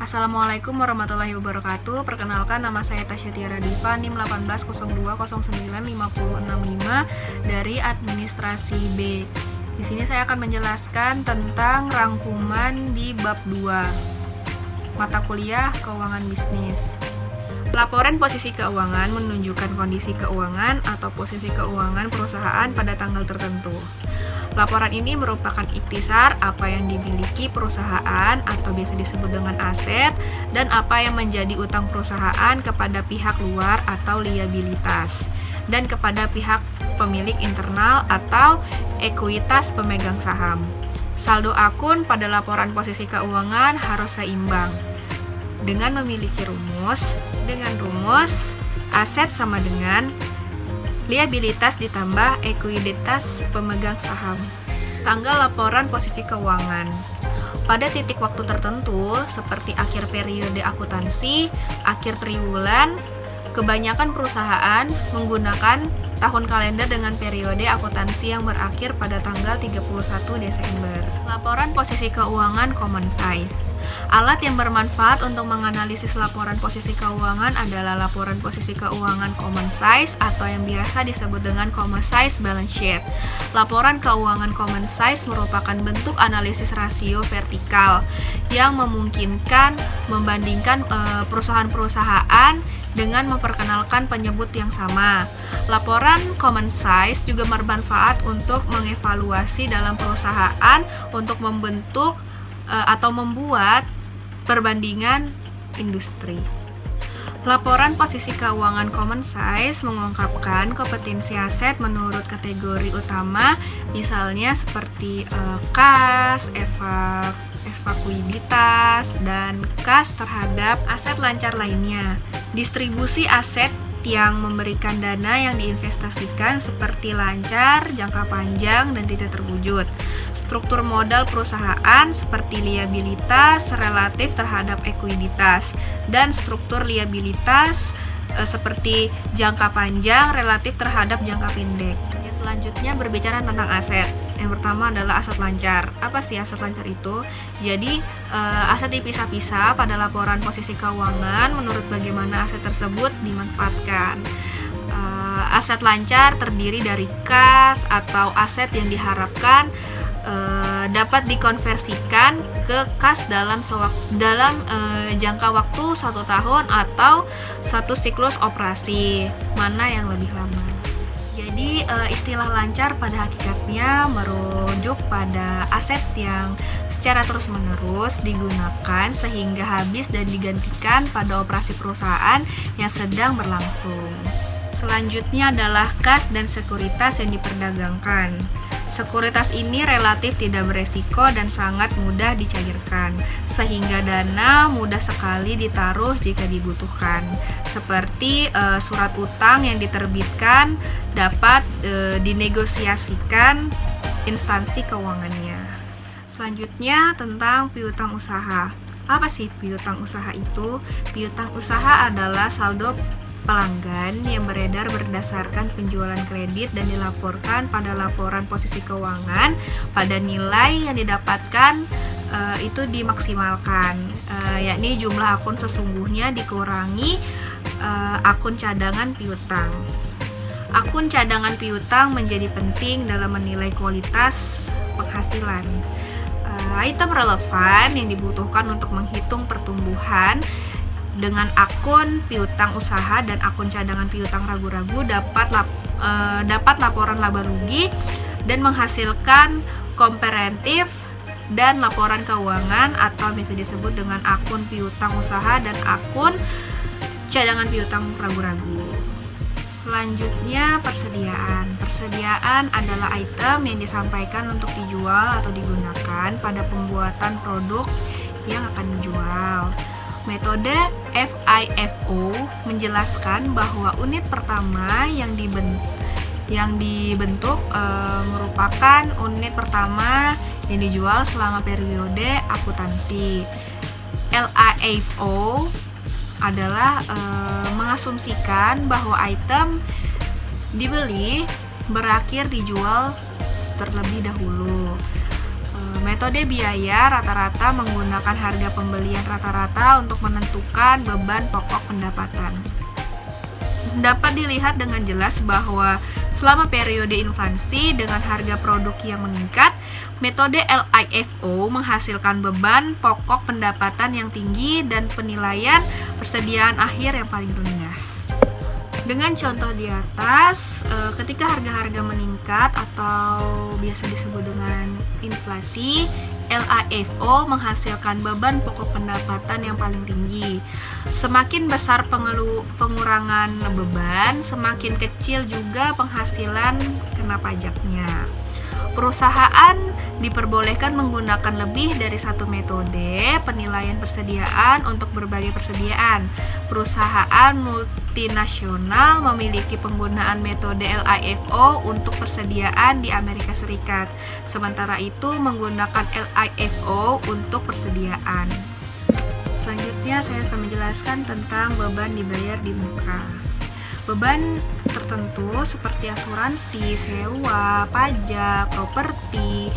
Assalamualaikum warahmatullahi wabarakatuh. Perkenalkan, nama saya Tasya Tiara Diva, NIM 1802095065 dari Administrasi B. Di sini saya akan menjelaskan tentang rangkuman di bab 2, mata kuliah Keuangan Bisnis. Laporan posisi keuangan menunjukkan kondisi keuangan atau posisi keuangan perusahaan pada tanggal tertentu. Laporan ini merupakan ikhtisar apa yang dimiliki perusahaan atau biasa disebut dengan aset dan apa yang menjadi utang perusahaan kepada pihak luar atau liabilitas dan kepada pihak pemilik internal atau ekuitas pemegang saham. Saldo akun pada laporan posisi keuangan harus seimbang dengan memiliki rumus. Dengan rumus aset sama dengan liabilitas ditambah ekuiditas pemegang saham. Tanggal laporan posisi keuangan. Pada titik waktu tertentu seperti akhir periode akuntansi, akhir triwulan, kebanyakan perusahaan menggunakan tahun kalender dengan periode akuntansi yang berakhir pada tanggal 31 Desember. Laporan posisi keuangan common size. Alat yang bermanfaat untuk menganalisis laporan posisi keuangan adalah laporan posisi keuangan common size atau yang biasa disebut dengan common size balance sheet. Laporan keuangan common size merupakan bentuk analisis rasio vertikal yang memungkinkan membandingkan perusahaan-perusahaan dengan memperkenalkan penyebut yang sama. Laporan common size juga bermanfaat untuk mengevaluasi dalam perusahaan untuk membentuk atau membuat perbandingan industri. Laporan posisi keuangan common size mengungkapkan kompetensi aset menurut kategori utama, misalnya seperti kas, evakuiditas, dan kas terhadap aset lancar lainnya. Distribusi aset yang memberikan dana yang diinvestasikan seperti lancar, jangka panjang, dan tidak terwujud. Struktur modal perusahaan seperti liabilitas relatif terhadap ekuiditas dan struktur liabilitas seperti jangka panjang relatif terhadap jangka pendek. Selanjutnya berbicara tentang aset. Yang pertama adalah aset lancar. Apa sih aset lancar itu? Jadi aset dipisah-pisah pada laporan posisi keuangan menurut bagaimana aset tersebut dimanfaatkan. Aset lancar terdiri dari kas atau aset yang diharapkan dapat dikonversikan ke kas dalam jangka waktu 1 tahun atau 1 siklus operasi. Mana yang lebih lama? Jadi istilah lancar pada hakikatnya merujuk pada aset yang secara terus-menerus digunakan sehingga habis dan digantikan pada operasi perusahaan yang sedang berlangsung. Selanjutnya adalah kas dan sekuritas yang diperdagangkan. Sekuritas ini relatif tidak beresiko dan sangat mudah dicairkan, sehingga dana mudah sekali ditaruh jika dibutuhkan. Seperti surat utang yang diterbitkan dapat dinegosiasikan instansi keuangannya. Selanjutnya tentang piutang usaha. Apa sih piutang usaha itu? Piutang usaha adalah saldo pelanggan yang beredar berdasarkan penjualan kredit dan dilaporkan pada laporan posisi keuangan pada nilai yang didapatkan itu dimaksimalkan, yakni jumlah akun sesungguhnya dikurangi akun cadangan piutang. Akun cadangan piutang menjadi penting dalam menilai kualitas penghasilan. Item relevan yang dibutuhkan untuk menghitung pertumbuhan dengan akun piutang usaha dan akun cadangan piutang ragu-ragu dapat laporan laba rugi dan menghasilkan komparatif dan laporan keuangan atau bisa disebut dengan akun piutang usaha dan akun cadangan piutang ragu-ragu. Selanjutnya persediaan. Persediaan adalah item yang disampaikan untuk dijual atau digunakan pada pembuatan produk yang akan dijual. Metode FIFO menjelaskan bahwa unit pertama yang dibentuk merupakan unit pertama yang dijual selama periode akuntansi. LAFO adalah mengasumsikan bahwa item dibeli berakhir dijual terlebih dahulu. Metode biaya rata-rata menggunakan harga pembelian rata-rata untuk menentukan beban pokok pendapatan. Dapat dilihat dengan jelas bahwa selama periode inflasi dengan harga produk yang meningkat, metode LIFO menghasilkan beban pokok pendapatan yang tinggi dan penilaian persediaan akhir yang paling rendah. Dengan contoh di atas, ketika harga-harga meningkat atau biasa disebut dengan inflasi, LIFO menghasilkan beban pokok pendapatan yang paling tinggi. Semakin besar pengurangan beban, semakin kecil juga penghasilan kena pajaknya. Perusahaan diperbolehkan menggunakan lebih dari satu metode penilaian persediaan untuk berbagai persediaan. Perusahaan multinasional memiliki penggunaan metode LIFO untuk persediaan di Amerika Serikat, sementara itu menggunakan LIFO untuk persediaan. Selanjutnya saya akan menjelaskan tentang beban dibayar di muka. Beban tertentu seperti asuransi, sewa, pajak, properti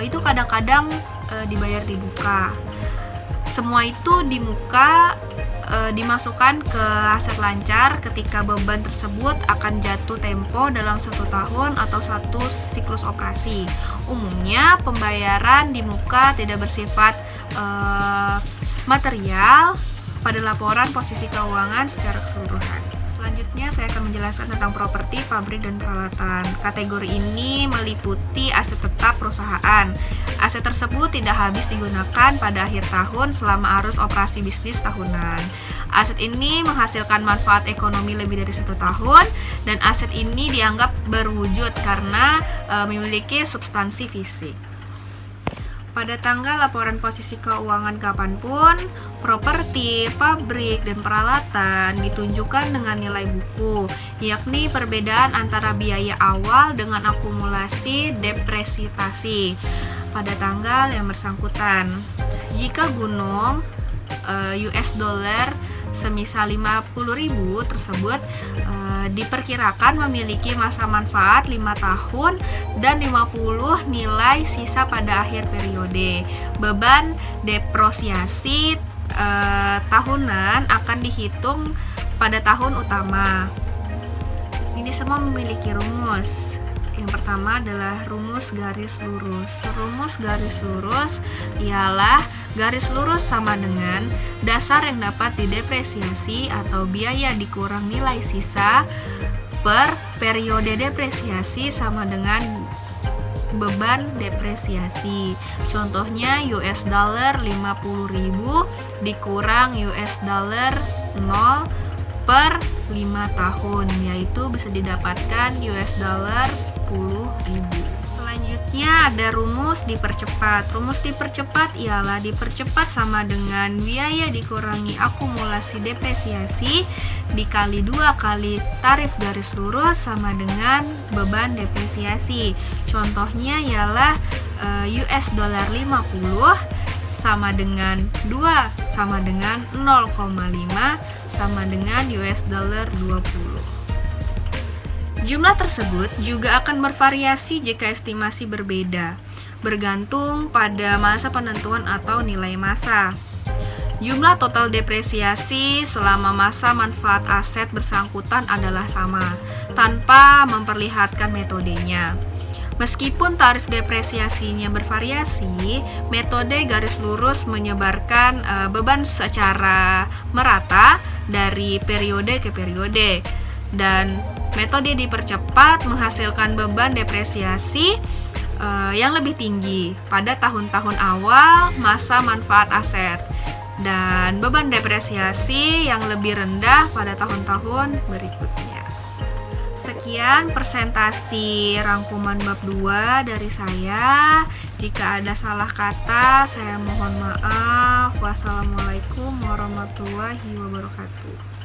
itu kadang-kadang dibayar di muka. Semua itu di muka dimasukkan ke aset lancar ketika beban tersebut akan jatuh tempo dalam 1 tahun atau 1 siklus operasi. Umumnya pembayaran di muka tidak bersifat material pada laporan posisi keuangan secara keseluruhan. Selanjutnya saya akan menjelaskan tentang properti, pabrik, dan peralatan. Kategori ini meliputi aset tetap perusahaan. Aset tersebut tidak habis digunakan pada akhir tahun selama arus operasi bisnis tahunan. Aset ini menghasilkan manfaat ekonomi lebih dari 1 tahun, dan aset ini dianggap berwujud karena memiliki substansi fisik. Pada tanggal laporan posisi keuangan kapanpun, properti, pabrik, dan peralatan ditunjukkan dengan nilai buku, yakni perbedaan antara biaya awal dengan akumulasi depresiasi pada tanggal yang bersangkutan. Jika gunung US dollar semisal 50.000 tersebut diperkirakan memiliki masa manfaat 5 tahun dan 50 nilai sisa pada akhir periode. Beban depresiasi tahunan akan dihitung pada tahun utama. Ini semua memiliki rumus. Yang pertama adalah rumus garis lurus. Rumus garis lurus ialah garis lurus sama dengan dasar yang dapat didepresiasi atau biaya dikurang nilai sisa per periode depresiasi sama dengan beban depresiasi. Contohnya US dollar 50.000 dikurang US dollar 0 per 5 tahun, yaitu bisa didapatkan US dollar 10.000. Selanjutnya ada rumus dipercepat. Rumus dipercepat ialah dipercepat sama dengan biaya dikurangi akumulasi depresiasi dikali 2 kali tarif garis lurus sama dengan beban depresiasi. Contohnya ialah US dollar 50 sama dengan 2 sama dengan 0,5 sama dengan US dollar 20. Jumlah tersebut juga akan bervariasi jika estimasi berbeda, bergantung pada masa penentuan atau nilai masa. Jumlah total depresiasi selama masa manfaat aset bersangkutan adalah sama, tanpa memperlihatkan metodenya. Meskipun tarif depresiasinya bervariasi, metode garis lurus menyebarkan beban secara merata dari periode ke periode, dan metode dipercepat menghasilkan beban depresiasi yang lebih tinggi pada tahun-tahun awal masa manfaat aset, dan beban depresiasi yang lebih rendah pada tahun-tahun berikutnya. Sekian presentasi rangkuman bab 2 dari saya. Jika ada salah kata, saya mohon maaf. Wassalamualaikum warahmatullahi wabarakatuh.